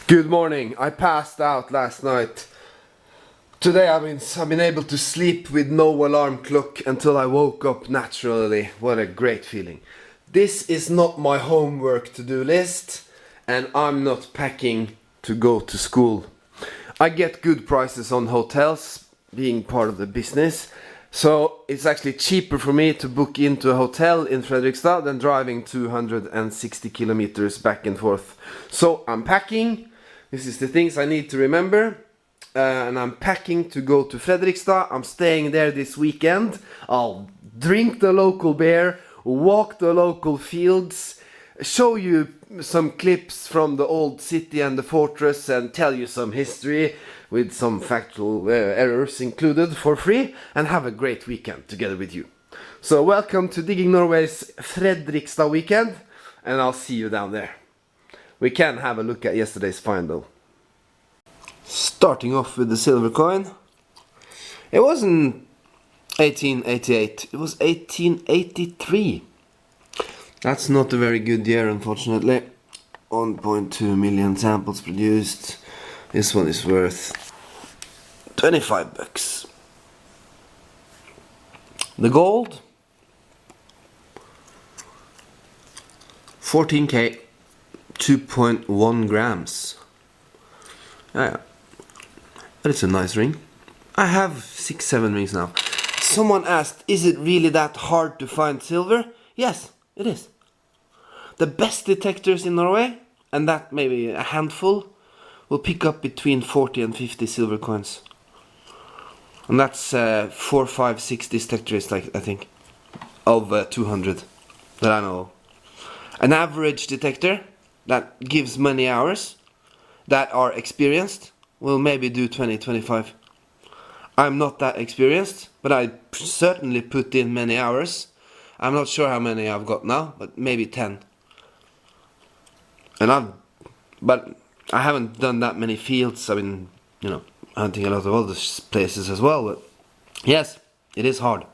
Good morning. I passed out last night. Today I've been able to sleep with no alarm clock until I woke up naturally. What a great feeling. This is not my homework to-do list, and I'm not packing to go to school. I get good prices on hotels, being part of the business, so it's actually cheaper for me to book into a hotel in Fredrikstad than driving 260 kilometers back and forth. So I'm packing. This is the things I need to remember, and I'm packing to go to Fredrikstad. I'm staying there this weekend. I'll drink the local beer, walk the local fields, show you some clips from the old city and the fortress, and tell you some history with some factual errors included for free, and have a great weekend together with you. So welcome to Digging Norway's Fredrikstad weekend, and I'll see you down there. We can have a look at yesterday's find though. Starting off with the silver coin. It wasn't 1888, it was 1883. That's not a very good year, unfortunately. 1.2 million samples produced. This one is worth 25 bucks. The gold, 14k. 2.1 grams. Yeah, but it's a nice ring. I have 6-7 rings now. Someone asked, is it really that hard to find silver? Yes, it is. The best detectors in Norway, and that maybe a handful, will pick up between 40 and 50 silver coins. And that's 4, 5, 6 detectors, like I think, of 200 that I know of. An average detector that gives many hours, that are experienced, will maybe do 20-25. I'm not that experienced, but I certainly put in many hours. I'm not sure how many I've got now, but maybe 10. But I haven't done that many fields. I've been, hunting a lot of other places as well, but yes, it is hard.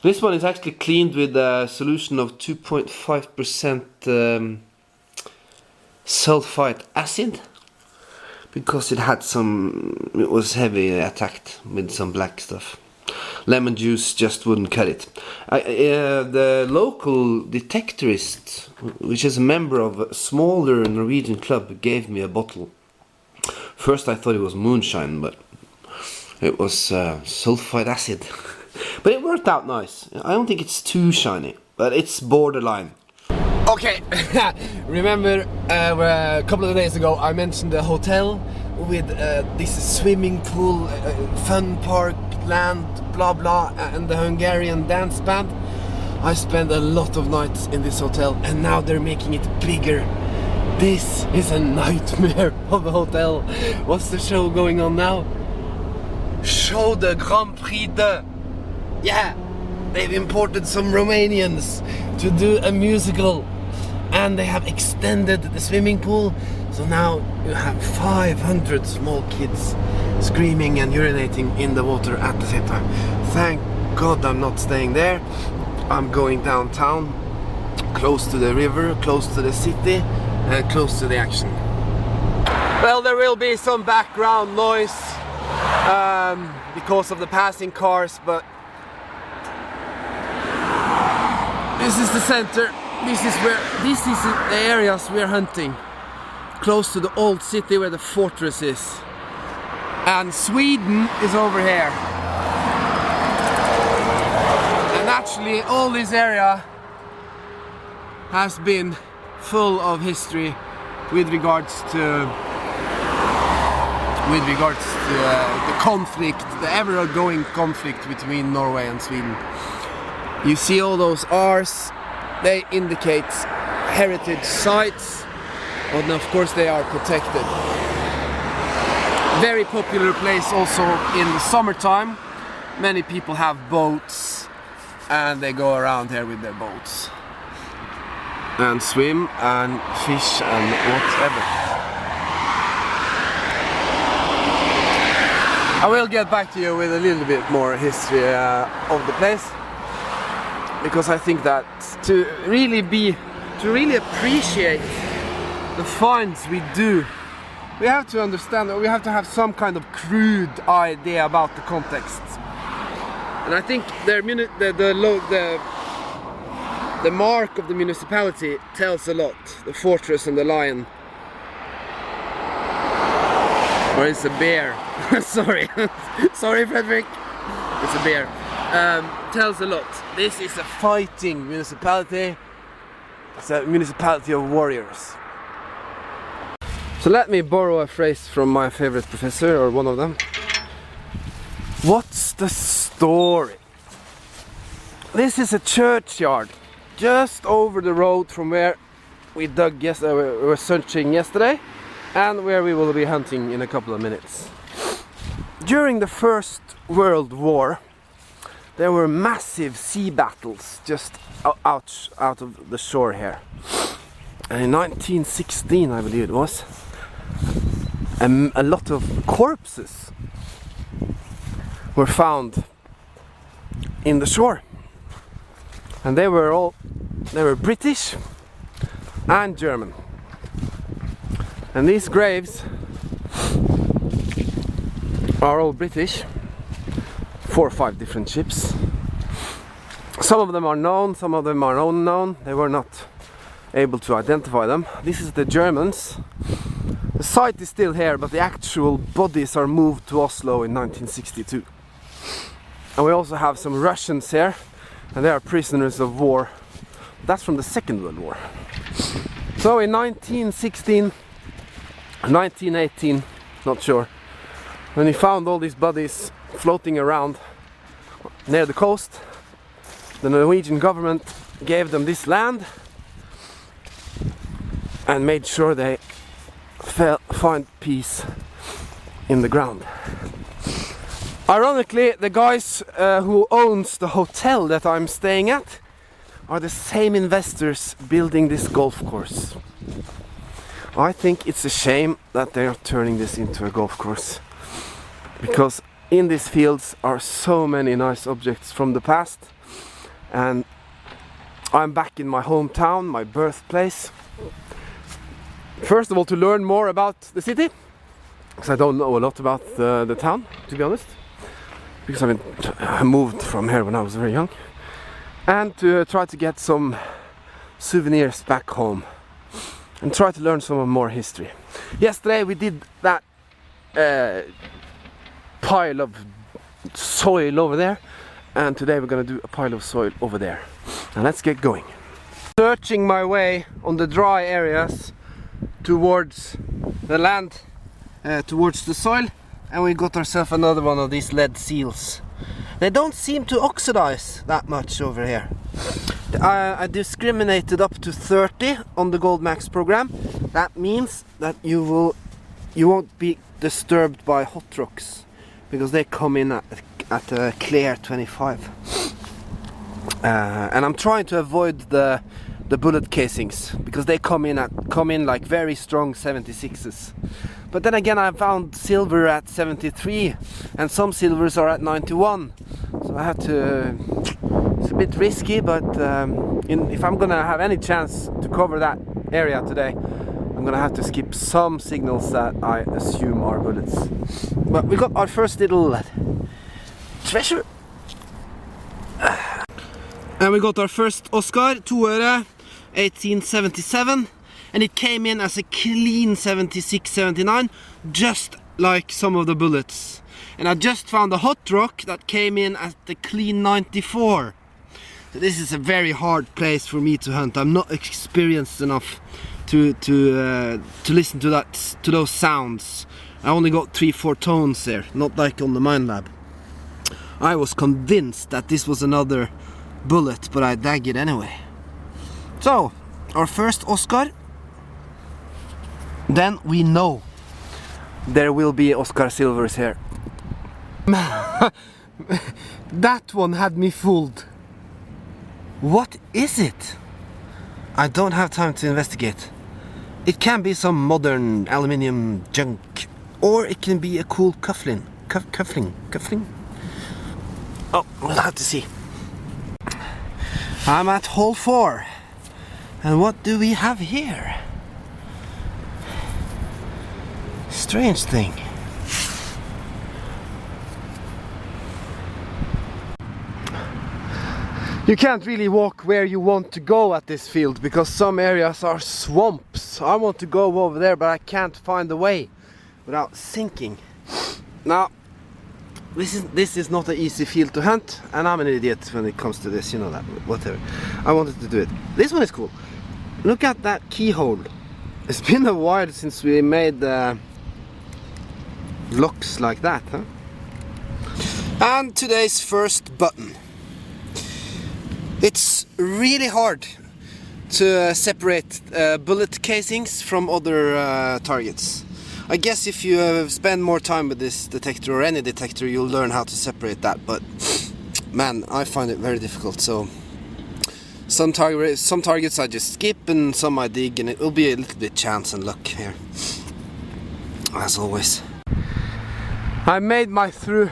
This one is actually cleaned with a solution of 2.5% sulfite acid, because it was heavy attacked with some black stuff. Lemon juice just wouldn't cut it. The local detectorist, which is a member of a smaller Norwegian club, gave me a bottle. First I thought it was moonshine, but it was sulfite acid. But it worked out nice. I don't think it's too shiny, but it's borderline. Okay, remember a couple of days ago I mentioned a hotel with this swimming pool, fun park, land, blah blah, and the Hungarian dance band. I spent a lot of nights in this hotel, and now they're making it bigger. This is a nightmare of a hotel. What's the show going on now? Show de Grand Prix de... Yeah, they've imported some Romanians to do a musical, and they have extended the swimming pool, so now you have 500 small kids screaming and urinating in the water at the same time. Thank God I'm not staying there. I'm going downtown, close to the river, close to the city, and close to the action. Well, there will be some background noise because of the passing cars, but this is the center. This is the areas we're hunting, close to the old city where the fortress is. And Sweden is over here. And actually all this area has been full of history with regards to the conflict, the ever-going conflict between Norway and Sweden. You see all those R's. They indicate heritage sites, and of course they are protected. Very popular place also in the summertime. Many people have boats, and they go around here with their boats and swim and fish and whatever. I will get back to you with a little bit more history of the place, because I think that to really appreciate the finds we do we have to understand, we have to have some kind of crude idea about the context. And I think the mark of the municipality tells a lot. The fortress and the lion. Or it's a bear. Sorry. Sorry, Fredrik. It's a bear. Tells a lot. This is a fighting municipality. It's a municipality of warriors. So let me borrow a phrase from my favorite professor, or one of them. What's the story? This is a churchyard just over the road from where we were searching yesterday, and where we will be hunting in a couple of minutes. During the First World War, there were massive sea battles just out of the shore here. And in 1916, I believe it was, a lot of corpses were found in the shore. And they were British and German. And these graves are all British, 4 or 5 different ships. Some of them are known, some of them are unknown. They were not able to identify them. This is the Germans. The site is still here, but the actual bodies are moved to Oslo in 1962. And we also have some Russians here, and they are prisoners of war. That's from the Second World War. So in 1916, 1918, not sure, when he found all these bodies floating around near the coast, the Norwegian government gave them this land and made sure they find peace in the ground. Ironically, the guys who owns the hotel that I'm staying at are the same investors building this golf course. I think it's a shame that they are turning this into a golf course, because in these fields are so many nice objects from the past, and I'm back in my hometown, my birthplace. First of all, to learn more about the city, because I don't know a lot about the town, to be honest, because I moved from here when I was very young, and to try to get some souvenirs back home and try to learn some more history. Yesterday we did that pile of soil over there, and today we're gonna do a pile of soil over there. Now let's get going. Searching my way on the dry areas towards the land, towards the soil, and we got ourselves another one of these lead seals. They don't seem to oxidize that much over here. I discriminated up to 30 on the Gold Max program. That means that you won't be disturbed by hot rocks, because they come in at a clear 25. And I'm trying to avoid the bullet casings, because they come in like very strong 76s. But then again, I found silver at 73, and some silvers are at 91. So I have to. It's a bit risky, but if I'm gonna have any chance to cover that area today, I'm gonna have to skip some signals that I assume are bullets. But we got our first little treasure. And we got our first Oscar, 2 øre, 1877, and it came in as a clean 76-79, just like some of the bullets. And I just found a hot rock that came in at the clean 94. So this is a very hard place for me to hunt. I'm not experienced enough to listen to those sounds. I only got 3-4 tones there, not like on the Mine Lab. I was convinced that this was another bullet, but I dug it anyway. So, our first Oscar. Then we know there will be Oscar Silvers here. That one had me fooled. What is it? I don't have time to investigate. It can be some modern aluminium junk, or it can be a cool cuffling. Cuffling? Oh, we'll have to see. I'm at hole 4. And what do we have here? Strange thing. You can't really walk where you want to go at this field because some areas are swamps. I want to go over there, but I can't find the way without sinking. Now, this is not an easy field to hunt, and I'm an idiot when it comes to this, you know that, whatever. I wanted to do it. This one is cool. Look at that keyhole. It's been a while since we made locks like that, huh? And today's first button. It's really hard to separate bullet casings from other targets. I guess if you spend more time with this detector or any detector, you'll learn how to separate that, but man, I find it very difficult. So some targets I just skip and some I dig, and it will be a little bit chance and luck here, as always. I made my through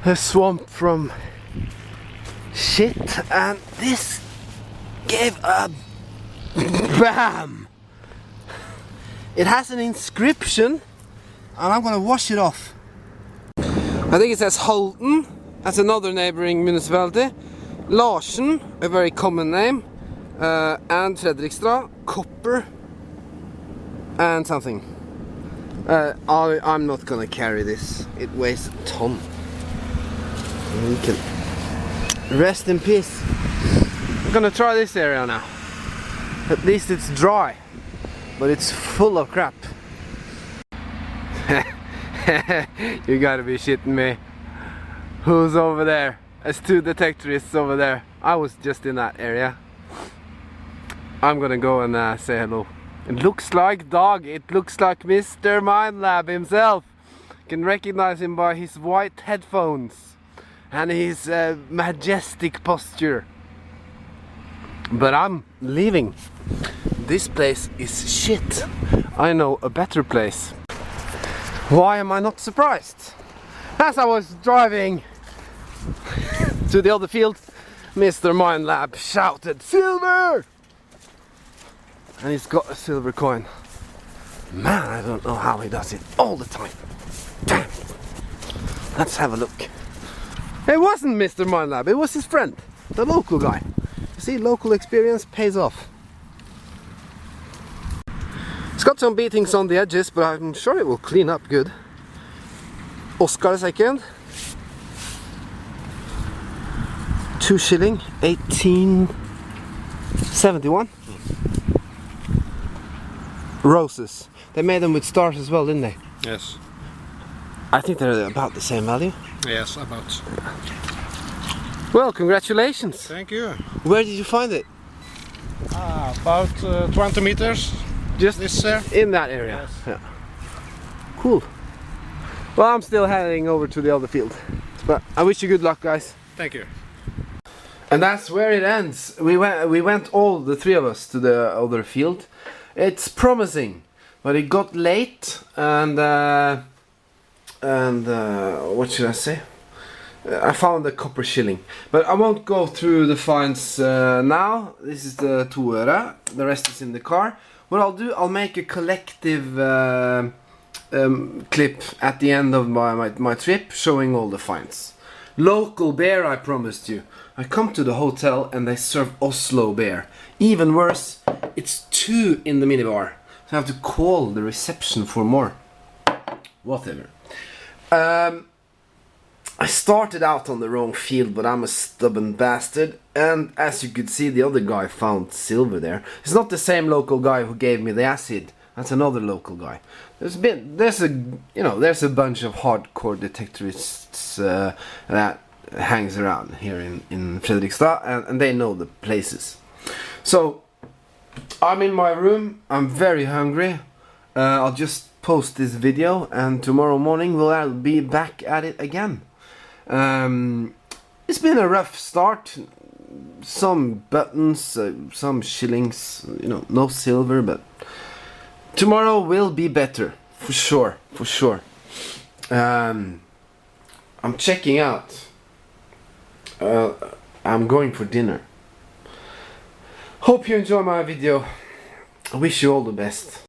a swamp from shit, and this gave a BAM! It has an inscription, and I'm gonna wash it off. I think it says Holten, that's another neighboring municipality, Larsen, a very common name, and Fredrikstad, copper, and something. I'm not gonna carry this, it weighs a ton. We can rest in peace. I'm gonna try this area now. At least it's dry, but it's full of crap. You gotta be shitting me. Who's over there? There's two detectorists over there. I was just in that area. I'm gonna go and say hello. It looks like dog. It looks like Mr. Mindlab himself. You can recognize him by his white headphones and his majestic posture. But I'm leaving. This place is shit. I know a better place. Why am I not surprised? As I was driving to the other field, Mr. Mindlab shouted, "Silver!" And he's got a silver coin. Man, I don't know how he does it all the time. Damn. Let's have a look. It wasn't Mr. Mindlab, it was his friend, the local guy. You see, local experience pays off. It's got some beatings on the edges, but I'm sure it will clean up good. Oscar second. 2 shilling, 1871. Roses. They made them with stars as well, didn't they? Yes. I think they're about the same value. Yes, about. Well, congratulations. Thank you. Where did you find it? About 20 meters. Just this there? In that area. Yes. Yeah. Cool. Well, I'm still heading over to the other field. But I wish you good luck, guys. Thank you. And that's where it ends. We went all the three of us to the other field. It's promising, but it got late, and what should I say? I found a copper shilling, but I won't go through the finds now. This is the 2 øre. The rest is in the car. What I'll do, I'll make a collective clip at the end of my trip, showing all the finds. Local beer, I promised you. I come to the hotel and they serve Oslo beer. Even worse, it's 2 in the minibar. So I have to call the reception for more. Whatever. I started out on the wrong field, but I'm a stubborn bastard. And as you could see, the other guy found silver there. It's not the same local guy who gave me the acid. That's another local guy. There's a bunch of hardcore detectorists that hangs around here in Fredrikstad, and they know the places. So I'm in my room. I'm very hungry. I'll just post this video, and tomorrow morning we'll be back at it again. It's been a rough start. Some buttons, some shillings, no silver, but tomorrow will be better, for sure, for sure. I'm checking out. I'm going for dinner. Hope you enjoy my video. I wish you all the best.